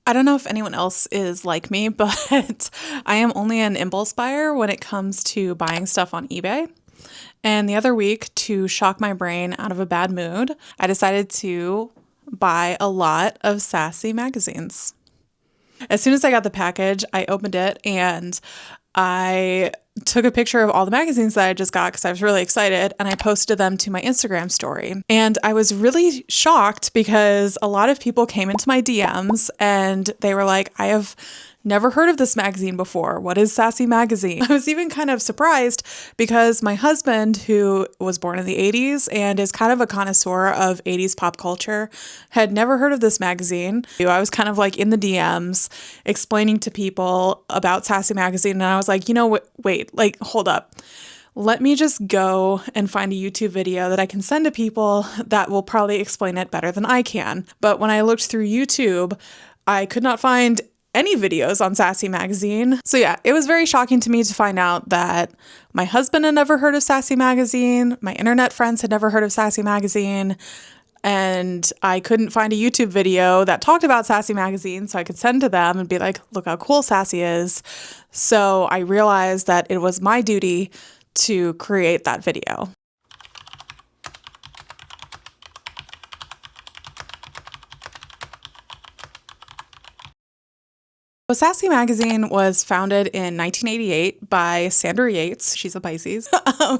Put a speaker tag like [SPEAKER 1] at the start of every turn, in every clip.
[SPEAKER 1] I don't know if anyone else is like me, but I am only an impulse buyer when it comes to buying stuff on eBay. And the other week, to shock my brain out of a bad mood, I decided to buy a lot of Sassy magazines. As soon as I got the package, I opened it and I took a picture of all the magazines that I just got because I was really excited, and I posted them to my Instagram story. And I was really shocked because a lot of people came into my DMs and they were like, I have never heard of this magazine before. What is Sassy Magazine? I was even kind of surprised because my husband, who was born in the 80s and is kind of a connoisseur of 80s pop culture, had never heard of this magazine. I was kind of like in the DMs explaining to people about Sassy Magazine, and I was like, wait, like, hold up. Let me just go and find a YouTube video that I can send to people that will probably explain it better than I can. But when I looked through YouTube, I could not find any videos on Sassy Magazine. So yeah, it was very shocking to me to find out that my husband had never heard of Sassy Magazine, my internet friends had never heard of Sassy Magazine, and I couldn't find a YouTube video that talked about Sassy Magazine so I could send to them and be like, look how cool Sassy is. So I realized that it was my duty to create that video. So Sassy Magazine was founded in 1988 by Sandra Yates. She's a Pisces,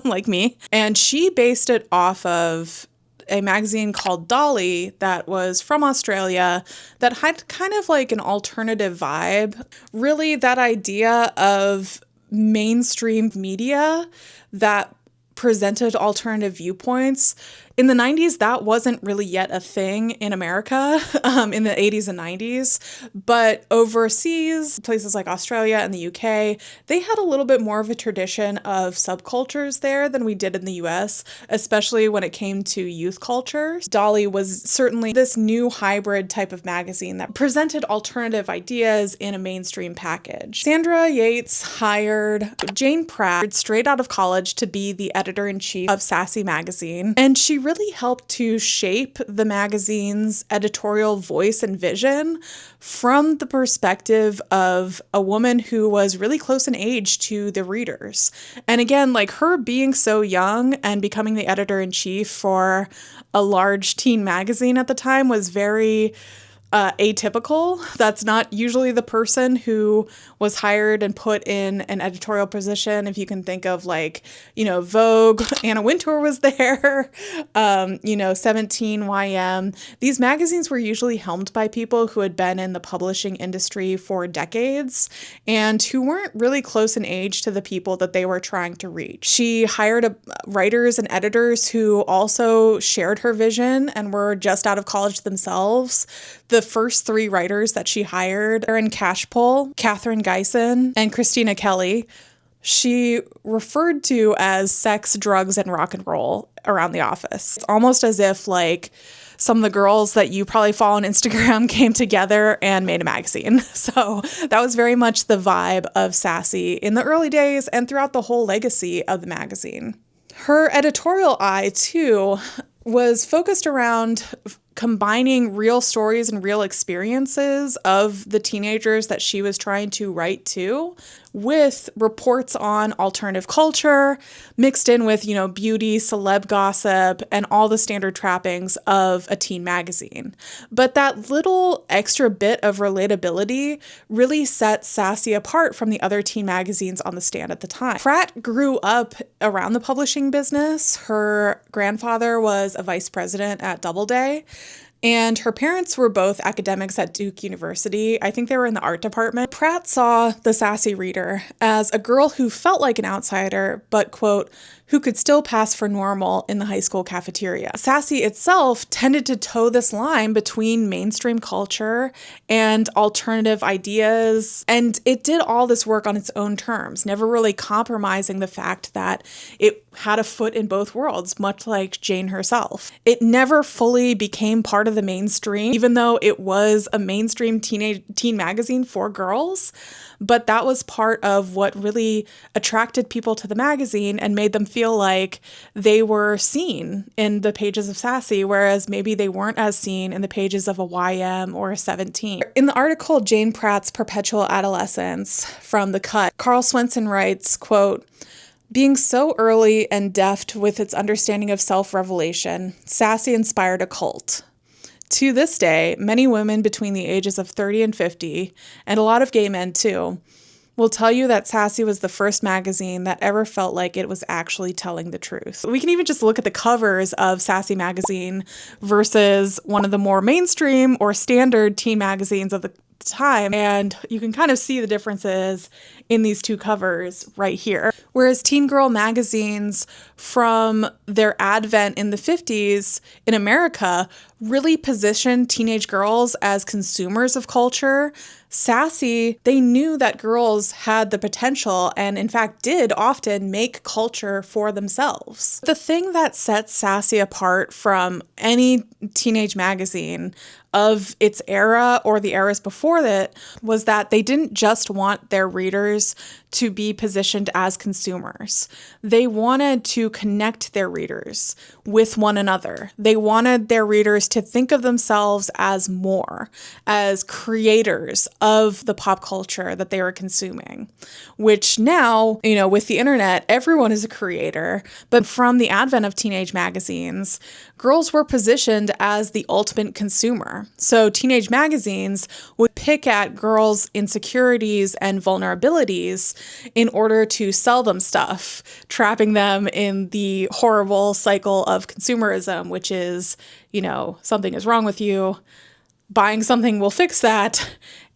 [SPEAKER 1] like me. And she based it off of a magazine called Dolly that was from Australia that had kind of like an alternative vibe. Really, that idea of mainstream media that presented alternative viewpoints. In the 90s, that wasn't really yet a thing in America, in the 80s and 90s. But overseas, places like Australia and the UK, they had a little bit more of a tradition of subcultures there than we did in the US, especially when it came to youth culture. Dolly was certainly this new hybrid type of magazine that presented alternative ideas in a mainstream package. Sandra Yates hired Jane Pratt straight out of college to be the editor-in-chief of Sassy Magazine, and she really helped to shape the magazine's editorial voice and vision from the perspective of a woman who was really close in age to the readers. And again, like, her being so young and becoming the editor-in-chief for a large teen magazine at the time was very atypical. That's not usually the person who was hired and put in an editorial position. If you can think of, like, Vogue, Anna Wintour was there, 17, YM. These magazines were usually helmed by people who had been in the publishing industry for decades and who weren't really close in age to the people that they were trying to reach. She hired writers and editors who also shared her vision and were just out of college themselves. The first three writers that she hired, Erin Cashpole, Katherine Geisen, and Christina Kelly, she referred to as sex, drugs, and rock and roll around the office. It's almost as if, like, some of the girls that you probably follow on Instagram came together and made a magazine. So that was very much the vibe of Sassy in the early days and throughout the whole legacy of the magazine. Her editorial eye, too, was focused around combining real stories and real experiences of the teenagers that she was trying to write to with reports on alternative culture mixed in with, beauty, celeb gossip, and all the standard trappings of a teen magazine. But that little extra bit of relatability really set Sassy apart from the other teen magazines on the stand at the time. Pratt grew up around the publishing business. Her grandfather was a vice president at Doubleday, and her parents were both academics at Duke University. I think they were in the art department. Pratt saw the Sassy reader as a girl who felt like an outsider, but, quote, who could still pass for normal in the high school cafeteria. Sassy itself tended to toe this line between mainstream culture and alternative ideas, and it did all this work on its own terms, never really compromising the fact that it had a foot in both worlds, much like Jane herself. It never fully became part of the mainstream, even though it was a mainstream teen magazine for girls, but that was part of what really attracted people to the magazine and made them feel feel like they were seen in the pages of Sassy, whereas maybe they weren't as seen in the pages of a YM or a 17. In the article Jane Pratt's Perpetual Adolescence from The Cut, Carl Swenson writes, quote, "Being so early and deft with its understanding of self-revelation, Sassy inspired a cult. To this day, many women between the ages of 30 and 50, and a lot of gay men too, will tell you that Sassy was the first magazine that ever felt like it was actually telling the truth." We can even just look at the covers of Sassy magazine versus one of the more mainstream or standard teen magazines of the time, and you can kind of see the differences in these two covers right here. Whereas teen girl magazines from their advent in the 50s in America really positioned teenage girls as consumers of culture, Sassy, they knew that girls had the potential and in fact did often make culture for themselves. The thing that sets Sassy apart from any teenage magazine of its era or the eras before it was that they didn't just want their readers to be positioned as consumers. They wanted to connect their readers with one another. They wanted their readers to think of themselves as more, as creators of the pop culture that they were consuming, which now, with the internet, everyone is a creator. But from the advent of teenage magazines, girls were positioned as the ultimate consumer. So teenage magazines would pick at girls' insecurities and vulnerabilities in order to sell them stuff, trapping them in the horrible cycle of consumerism, which is, something is wrong with you, buying something will fix that,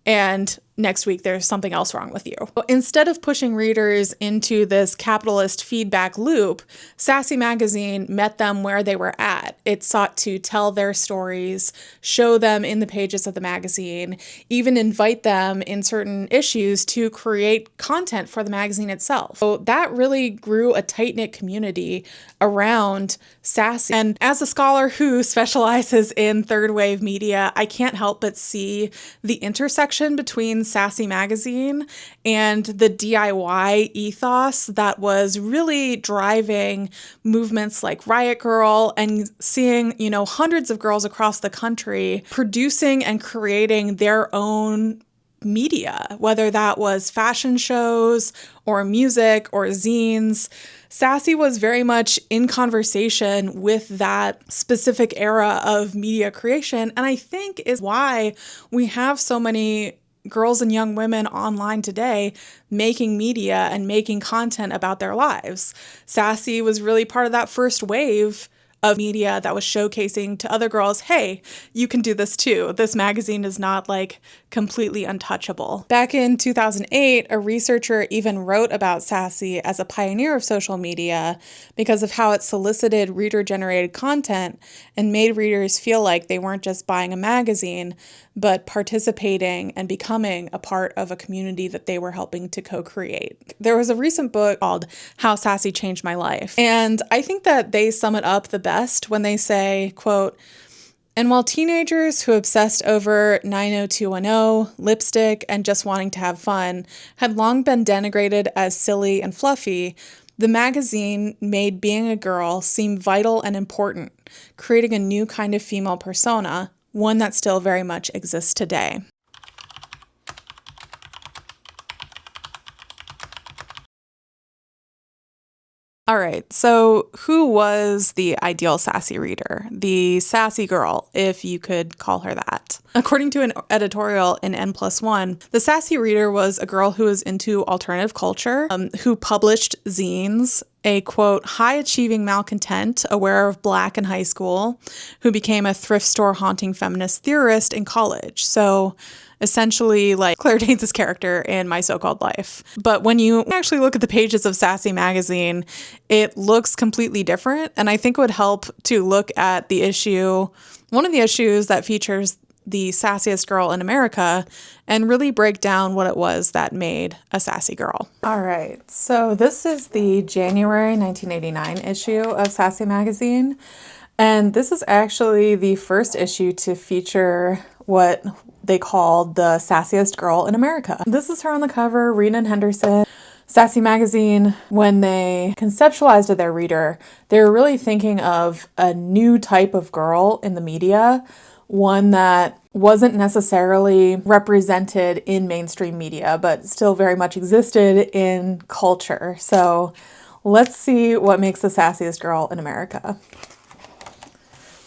[SPEAKER 1] and next week there's something else wrong with you. Instead of pushing readers into this capitalist feedback loop, Sassy magazine met them where they were at. It sought to tell their stories, show them in the pages of the magazine, even invite them in certain issues to create content for the magazine itself. So that really grew a tight-knit community around Sassy. And as a scholar who specializes in third wave media, I can't help but see the intersection between Sassy magazine and the DIY ethos that was really driving movements like Riot Grrrl, and seeing, hundreds of girls across the country producing and creating their own media, whether that was fashion shows or music or zines. Sassy was very much in conversation with that specific era of media creation, and I think is why we have so many girls and young women online today making media and making content about their lives. Sassy was really part of that first wave of media that was showcasing to other girls, hey, you can do this too. This magazine is not completely untouchable. Back in 2008, a researcher even wrote about Sassy as a pioneer of social media because of how it solicited reader-generated content and made readers feel like they weren't just buying a magazine, but participating and becoming a part of a community that they were helping to co-create. There was a recent book called How Sassy Changed My Life, and I think that they sum it up the best when they say, quote, "And while teenagers who obsessed over 90210, lipstick, and just wanting to have fun had long been denigrated as silly and fluffy, the magazine made being a girl seem vital and important, creating a new kind of female persona, one that still very much exists today." All right, so who was the ideal Sassy reader? The sassy girl, if you could call her that. According to an editorial in N+1, the sassy reader was a girl who was into alternative culture, who published zines, a, quote, high-achieving malcontent, aware of Black in high school, who became a thrift store haunting feminist theorist in college. So essentially like Claire Danes' character in My So-Called Life. But when you actually look at the pages of Sassy magazine, it looks completely different. And I think it would help to look at the issue, one of the issues that features the sassiest girl in America, and really break down what it was that made a sassy girl. All right, so this is the January 1989 issue of Sassy magazine. And this is actually the first issue to feature what they called the sassiest girl in America. This is her on the cover, Rena Henderson. Sassy Magazine, when they conceptualized to their reader, they were really thinking of a new type of girl in the media, one that wasn't necessarily represented in mainstream media, but still very much existed in culture. So let's see what makes the sassiest girl in America.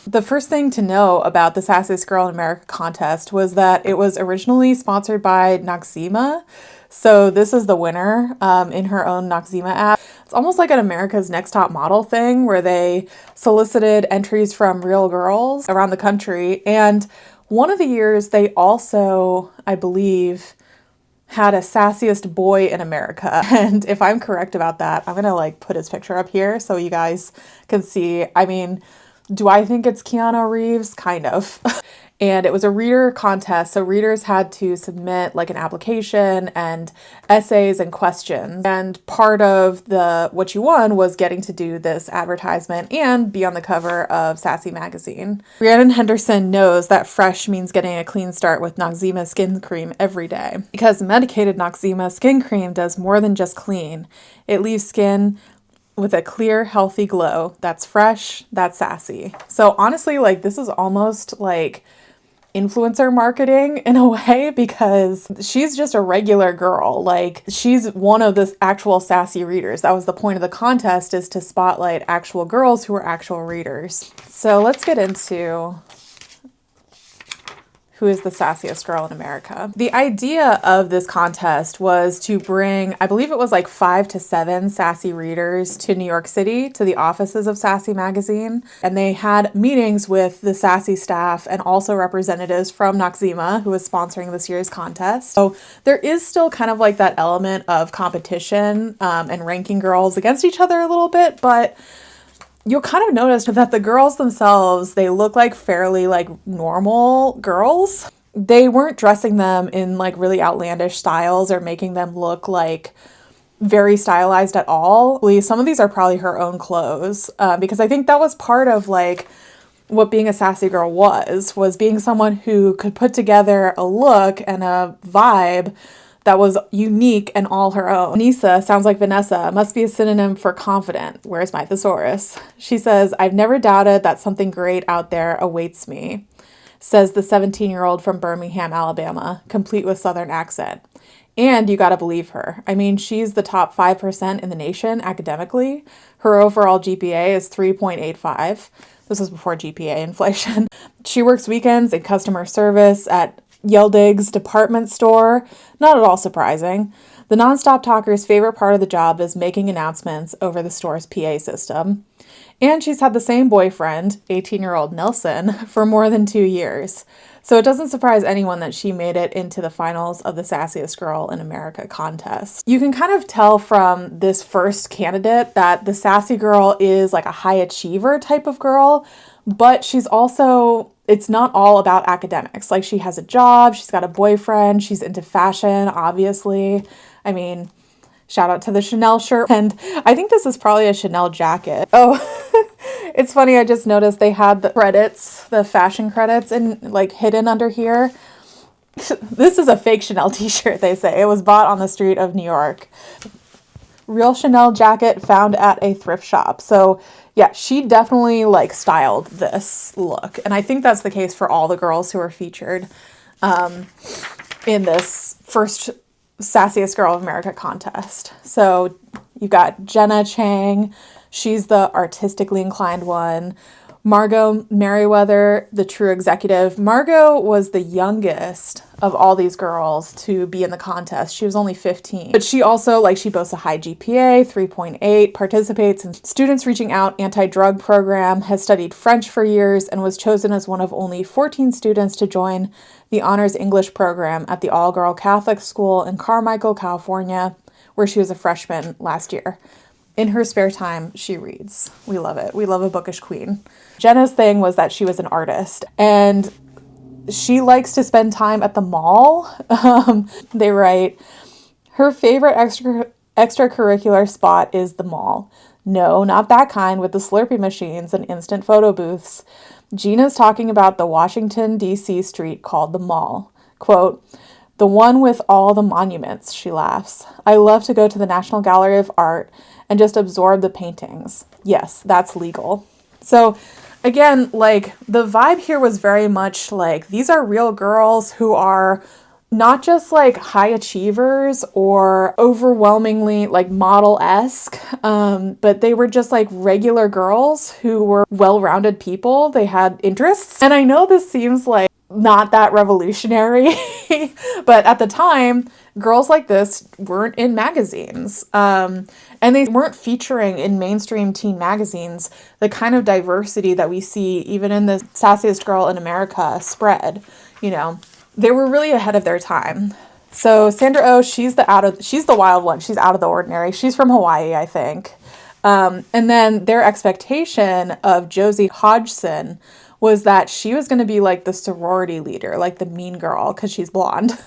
[SPEAKER 1] The first thing to know about the Sassiest Girl in America contest was that it was originally sponsored by Noxzema. So this is the winner in her own Noxzema app. It's almost like an America's Next Top Model thing where they solicited entries from real girls around the country. And one of the years they also, I believe, had a sassiest boy in America. And if I'm correct about that, I'm gonna like put his picture up here so you guys can see. I mean, do I think it's Keanu Reeves? Kind of. And it was a reader contest, so readers had to submit like an application and essays and questions. And part of what you won was getting to do this advertisement and be on the cover of Sassy Magazine. Rhiannon Henderson knows that fresh means getting a clean start with Noxzema skin cream every day. Because medicated Noxzema skin cream does more than just clean. It leaves skin with a clear, healthy glow. That's fresh, that's sassy. So honestly, like this is almost like influencer marketing in a way, because she's just a regular girl. Like she's one of the actual sassy readers. That was the point of the contest, is to spotlight actual girls who are actual readers. So let's get into who is the sassiest girl in America. The idea of this contest was to bring, I believe it was like 5 to 7 sassy readers to New York City, to the offices of Sassy Magazine. And they had meetings with the Sassy staff and also representatives from Noxzema, who was sponsoring this year's contest. So there is still kind of like that element of competition and ranking girls against each other a little bit, but you'll kind of notice that the girls themselves, they look like fairly like normal girls. They weren't dressing them in like really outlandish styles or making them look like very stylized at all. Some of these are probably her own clothes because I think that was part of like what being a sassy girl was being someone who could put together a look and a vibe that was unique and all her own. Nisa sounds like Vanessa, must be a synonym for confident. Where's my thesaurus? She says, I've never doubted that something great out there awaits me, says the 17-year-old from Birmingham, Alabama, complete with Southern accent. And you gotta believe her. I mean, she's the top 5% in the nation academically. Her overall GPA is 3.85. This was before GPA inflation. She works weekends in customer service at Yeldig's department store. Not at all surprising. The nonstop talker's favorite part of the job is making announcements over the store's PA system. And she's had the same boyfriend, 18-year-old Nelson, for more than 2 years. So it doesn't surprise anyone that she made it into the finals of the Sassiest Girl in America contest. You can kind of tell from this first candidate that the sassy girl is like a high achiever type of girl, but she's also, it's not all about academics. Like she has a job, she's got a boyfriend, she's into fashion, obviously. I mean, shout out to the Chanel shirt. And I think this is probably a Chanel jacket. Oh, it's funny. I just noticed they had the credits, the fashion credits, and like hidden under here. This is a fake Chanel t-shirt, they say. It was bought on the street of New York. Real Chanel jacket found at a thrift shop. So yeah, she definitely like styled this look. And I think that's the case for all the girls who are featured in this first Sassiest Girl of America contest. So you've got Jenna Chang. She's the artistically inclined one. Margot Merriweather, the true executive. Margot was the youngest of all these girls to be in the contest. She was only 15. But she also, like, she boasts a high GPA, 3.8, participates in Students Reaching Out anti-drug program, has studied French for years, and was chosen as one of only 14 students to join the Honors English program at the all-girl Catholic school in Carmichael, California, where she was a freshman last year. In her spare time, she reads. We love it. We love a bookish queen. Jenna's thing was that she was an artist, and she likes to spend time at the mall. They write, her favorite extracurricular spot is the mall. No, not that kind with the Slurpee machines and instant photo booths. Gina's talking about the Washington, D.C. street called the Mall. Quote, The one with all the monuments, she laughs. I love to go to the National Gallery of Art and just absorb the paintings. Yes, that's legal. So again, like the vibe here was very much like these are real girls who are not just like high achievers or overwhelmingly like model-esque, but they were just like regular girls who were well-rounded people. They had interests. And I know this seems like not that revolutionary, but at the time, girls like this weren't in magazines. And they weren't featuring in mainstream teen magazines the kind of diversity that we see even in the Sassiest Girl in America spread, you know. They were really ahead of their time. So Sandra Oh, she's the wild one. She's out of the ordinary. She's from Hawaii, I think. And then their expectation of Josie Hodgson was that she was going to be like the sorority leader, like the mean girl, because she's blonde.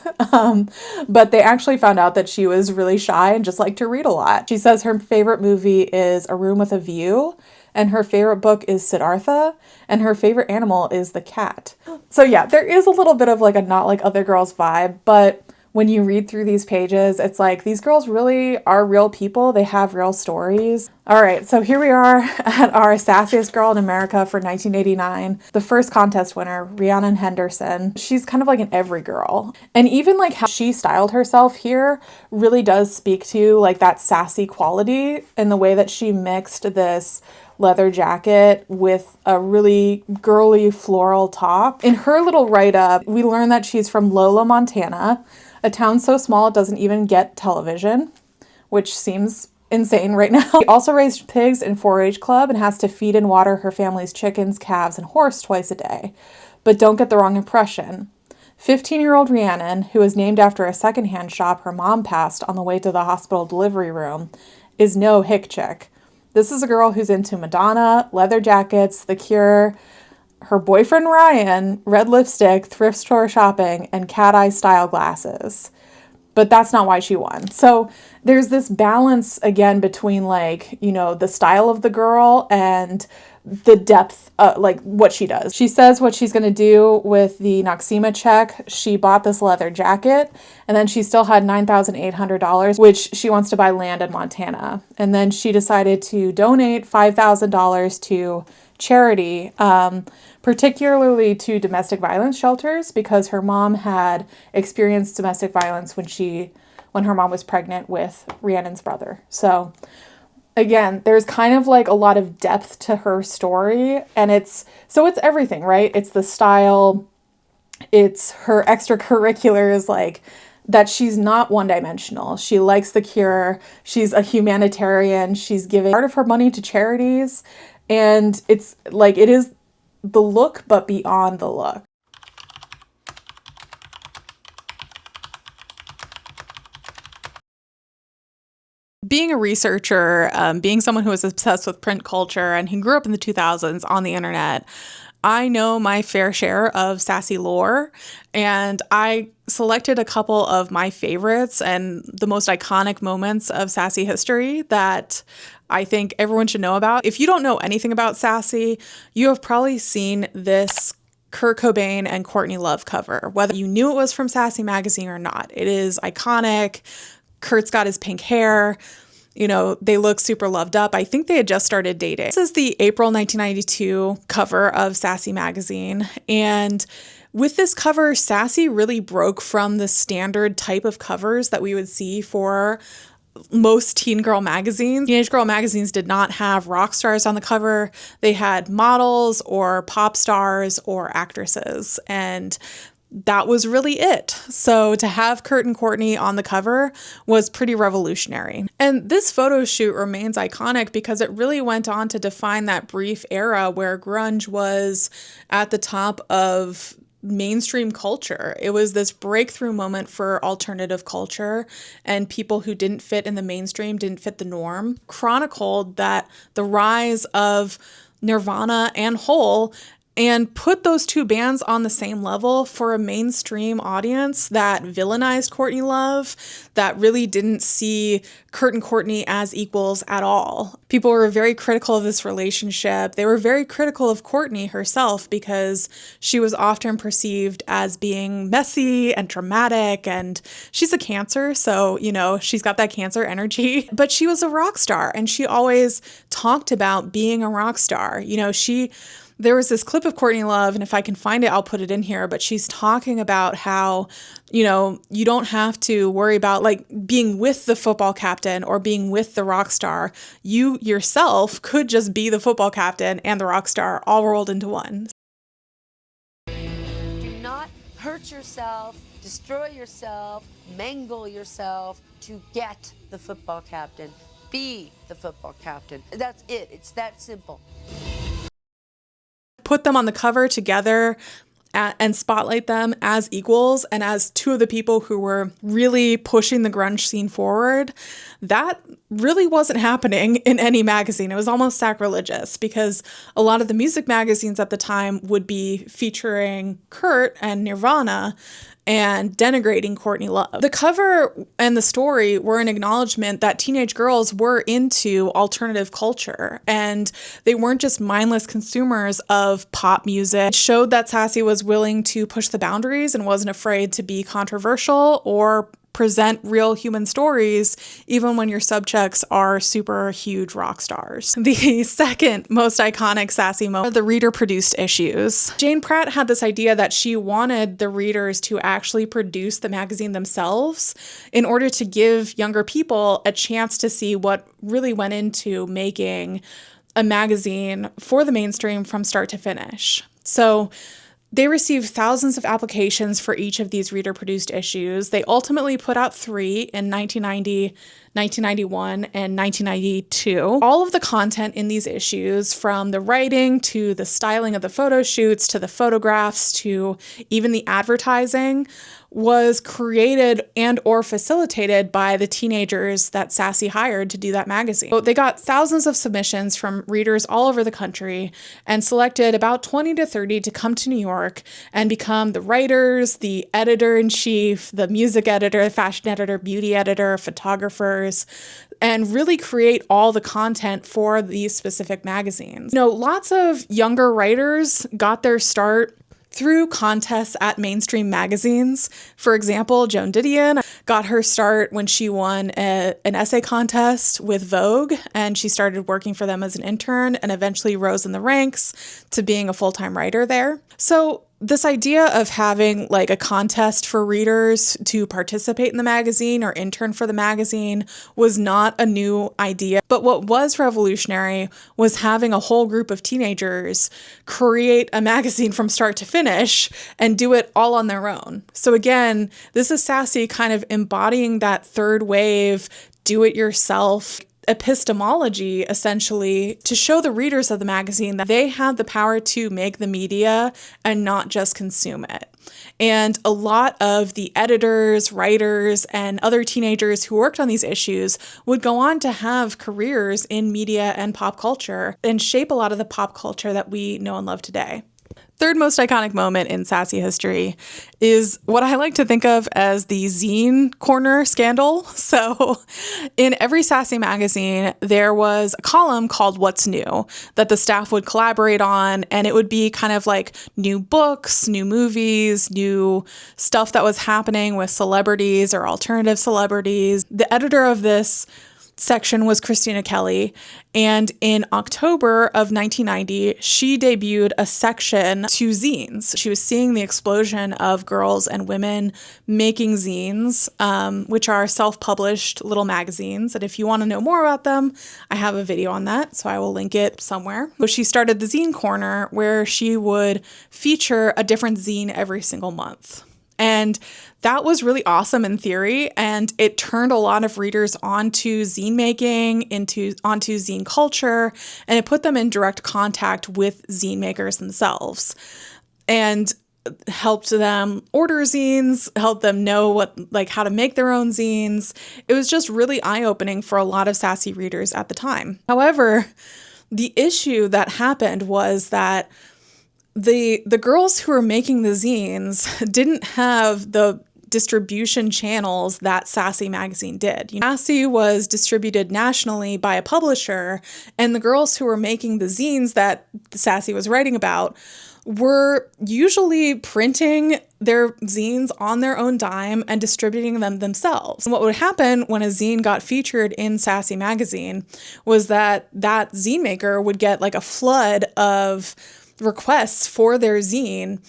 [SPEAKER 1] But they actually found out that she was really shy and just liked to read a lot. She says her favorite movie is A Room with a View, and her favorite book is Siddhartha, and her favorite animal is the cat. So yeah, there is a little bit of like a not like other girls vibe, but when you read through these pages, it's like these girls really are real people. They have real stories. All right, so here we are at our Sassiest Girl in America for 1989. The first contest winner, Rhiannon Henderson. She's kind of like an every girl. And even like how she styled herself here really does speak to like that sassy quality in the way that she mixed this leather jacket with a really girly floral top. In her little write-up, we learn that she's from Lola, Montana, a town so small it doesn't even get television, which seems insane right now. She also raised pigs in 4-H club and has to feed and water her family's chickens, calves, and horse twice a day. But don't get the wrong impression. 15-year-old Rhiannon, who is named after a secondhand shop her mom passed on the way to the hospital delivery room, is no hick chick. This is a girl who's into Madonna, leather jackets, The Cure, her boyfriend Ryan, red lipstick, thrift store shopping, and cat eye style glasses. But that's not why she won. So there's this balance again between like, you know, the style of the girl and the depth, like what she does. She says what she's going to do with the Noxema check. She bought this leather jacket and then she still had $9,800, which she wants to buy land in Montana. And then she decided to donate $5,000 to charity, particularly to domestic violence shelters, because her mom had experienced domestic violence when her mom was pregnant with Rhiannon's brother. So again, there's kind of like a lot of depth to her story, and it's everything, right? It's the style, it's her extracurriculars, like that she's not one-dimensional. She likes The Cure. She's a humanitarian. She's giving part of her money to charities, and it's like it is the look, but beyond the look. Being a researcher, being someone who is obsessed with print culture and who grew up in the 2000s on the internet, I know my fair share of sassy lore, and I selected a couple of my favorites and the most iconic moments of sassy history that I think everyone should know about. If you don't know anything about Sassy, you have probably seen this Kurt Cobain and Courtney Love cover, whether you knew it was from Sassy magazine or not. It is iconic. Kurt's got his pink hair. You know, they look super loved up. I think they had just started dating. This is the April 1992 cover of Sassy magazine. And with this cover, Sassy really broke from the standard type of covers that we would see for most teen girl magazines. Teenage girl magazines did not have rock stars on the cover. They had models or pop stars or actresses. And that was really it. So to have Kurt and Courtney on the cover was pretty revolutionary. And this photo shoot remains iconic because it really went on to define that brief era where grunge was at the top of mainstream culture. It was this breakthrough moment for alternative culture, and people who didn't fit in the mainstream, didn't fit the norm, chronicled that the rise of Nirvana and Hole and put those two bands on the same level for a mainstream audience that villainized Courtney Love, that really didn't see Kurt and Courtney as equals at all. People were very critical of this relationship. They were very critical of Courtney herself because she was often perceived as being messy and dramatic, and she's a Cancer, so, you know, she's got that Cancer energy. But she was a rock star, and she always talked about being a rock star. You know, there was this clip of Courtney Love, and if I can find it, I'll put it in here, but she's talking about how, you know, you don't have to worry about like being with the football captain or being with the rock star. You yourself could just be the football captain and the rock star all rolled into one.
[SPEAKER 2] Do not hurt yourself, destroy yourself, mangle yourself to get the football captain. Be the football captain. That's it. It's that simple.
[SPEAKER 1] Put them on the cover together and spotlight them as equals and as two of the people who were really pushing the grunge scene forward. That really wasn't happening in any magazine. It was almost sacrilegious because a lot of the music magazines at the time would be featuring Kurt and Nirvana and denigrating Courtney Love. The cover and the story were an acknowledgement that teenage girls were into alternative culture and they weren't just mindless consumers of pop music. It showed that Sassy was willing to push the boundaries and wasn't afraid to be controversial or present real human stories, even when your subjects are super huge rock stars. The second most iconic Sassy moment, the reader-produced issues. Jane Pratt had this idea that she wanted the readers to actually produce the magazine themselves in order to give younger people a chance to see what really went into making a magazine for the mainstream from start to finish. So they received thousands of applications for each of these reader-produced issues. They ultimately put out 3 in 1990, 1991, and 1992. All of the content in these issues, from the writing to the styling of the photo shoots to the photographs to even the advertising, was created and or facilitated by the teenagers that Sassy hired to do that magazine. So they got thousands of submissions from readers all over the country and selected about 20 to 30 to come to New York and become the writers, the editor-in-chief, the music editor, fashion editor, beauty editor, photographers, and really create all the content for these specific magazines. You know, lots of younger writers got their start through contests at mainstream magazines. For example, Joan Didion got her start when she won an essay contest with Vogue, and she started working for them as an intern and eventually rose in the ranks to being a full-time writer there. So this idea of having like a contest for readers to participate in the magazine or intern for the magazine was not a new idea. But what was revolutionary was having a whole group of teenagers create a magazine from start to finish and do it all on their own. So again, this is Sassy kind of embodying that third wave, do-it-yourself epistemology, essentially, to show the readers of the magazine that they had the power to make the media and not just consume it. And a lot of the editors, writers, and other teenagers who worked on these issues would go on to have careers in media and pop culture and shape a lot of the pop culture that we know and love today. Third most iconic moment in Sassy history is what I like to think of as the zine corner scandal. So in every Sassy magazine, there was a column called What's New that the staff would collaborate on, and it would be kind of like new books, new movies, new stuff that was happening with celebrities or alternative celebrities. The editor of this section was Christina Kelly, and in October of 1990, she debuted a section to zines. She was seeing the explosion of girls and women making zines, which are self-published little magazines, and if you want to know more about them, I have a video on that, so I will link it somewhere. But she started the zine corner, where she would feature a different zine every single month. And that was really awesome in theory, and it turned a lot of readers onto zine making, onto zine culture, and it put them in direct contact with zine makers themselves, and helped them order zines, helped them know how to make their own zines. It was just really eye-opening for a lot of Sassy readers at the time. However, the issue that happened was that the girls who were making the zines didn't have the distribution channels that Sassy magazine did. Sassy was distributed nationally by a publisher, and the girls who were making the zines that Sassy was writing about were usually printing their zines on their own dime and distributing them themselves. And what would happen when a zine got featured in Sassy magazine was that zine maker would get like a flood of requests for their zine,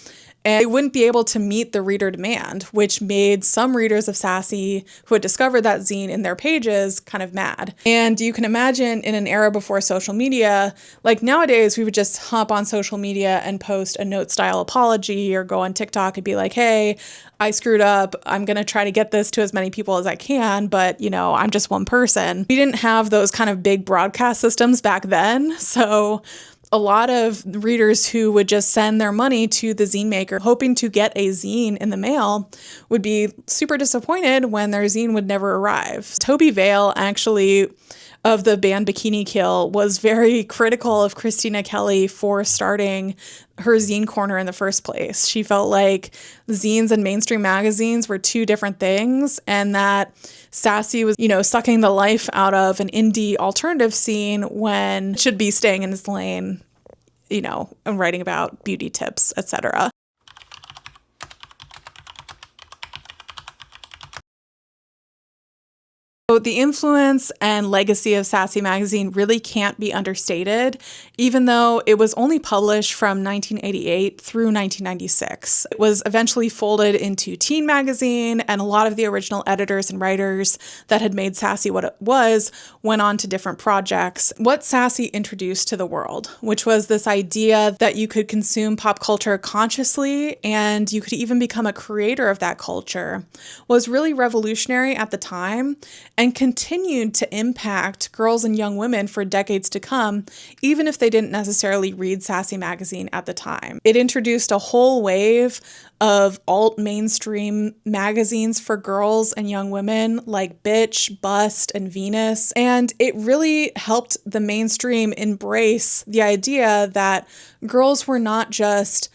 [SPEAKER 1] and they wouldn't be able to meet the reader demand, which made some readers of Sassy who had discovered that zine in their pages kind of mad. And you can imagine in an era before social media, like nowadays we would just hop on social media and post a note style apology or go on TikTok and be like, hey, I screwed up. I'm going to try to get this to as many people as I can, but I'm just one person. We didn't have those kind of big broadcast systems back then. So a lot of readers who would just send their money to the zine maker hoping to get a zine in the mail would be super disappointed when their zine would never arrive. Toby Vale, actually, of the band Bikini Kill, was very critical of Christina Kelly for starting her zine corner in the first place. She felt like zines and mainstream magazines were two different things, and that Sassy was, sucking the life out of an indie alternative scene when it should be staying in its lane, and writing about beauty tips, etc. So the influence and legacy of Sassy magazine really can't be understated, even though it was only published from 1988 through 1996. It was eventually folded into Teen magazine, and a lot of the original editors and writers that had made Sassy what it was went on to different projects. What Sassy introduced to the world, which was this idea that you could consume pop culture consciously and you could even become a creator of that culture, was really revolutionary at the time and continued to impact girls and young women for decades to come, even if they didn't necessarily read Sassy magazine at the time. It introduced a whole wave of alt mainstream magazines for girls and young women like Bitch, Bust, and Venus, and it really helped the mainstream embrace the idea that girls were not just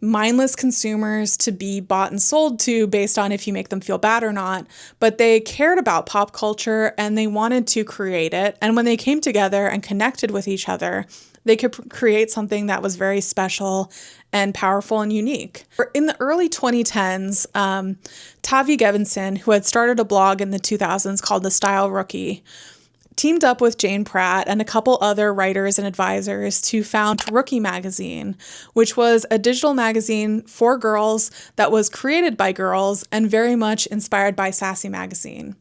[SPEAKER 1] mindless consumers to be bought and sold to based on if you make them feel bad or not, but they cared about pop culture and they wanted to create it. And when they came together and connected with each other, they could create something that was very special and powerful and unique. In the early 2010s, Tavi Gevinson, who had started a blog in the 2000s called The Style Rookie, teamed up with Jane Pratt and a couple other writers and advisors to found Rookie magazine, which was a digital magazine for girls that was created by girls and very much inspired by Sassy magazine.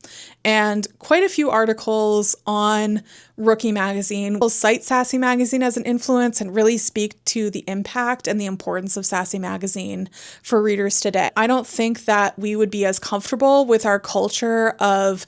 [SPEAKER 1] And quite a few articles on Rookie magazine will cite Sassy magazine as an influence and really speak to the impact and the importance of Sassy magazine for readers today. I don't think that we would be as comfortable with our culture of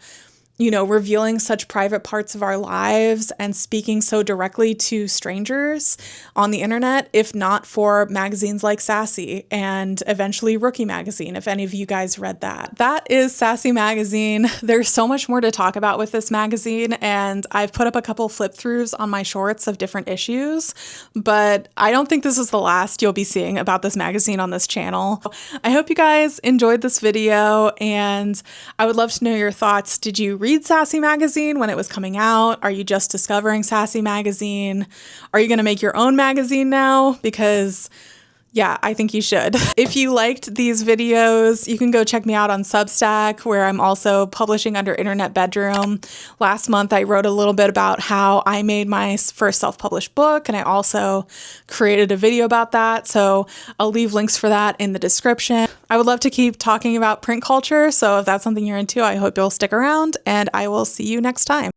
[SPEAKER 1] revealing such private parts of our lives and speaking so directly to strangers on the internet, if not for magazines like Sassy and eventually Rookie magazine, if any of you guys read that. That is Sassy magazine. There's so much more to talk about with this magazine, and I've put up a couple flip throughs on my shorts of different issues, but I don't think this is the last you'll be seeing about this magazine on this channel. I hope you guys enjoyed this video, and I would love to know your thoughts. Did you read Sassy magazine when it was coming out? Are you just discovering Sassy magazine? Are you going to make your own magazine now? Because yeah, I think you should. If you liked these videos, you can go check me out on Substack, where I'm also publishing under Internet Bedroom. Last month, I wrote a little bit about how I made my first self-published book, and I also created a video about that. So I'll leave links for that in the description. I would love to keep talking about print culture, so if that's something you're into, I hope you'll stick around, and I will see you next time.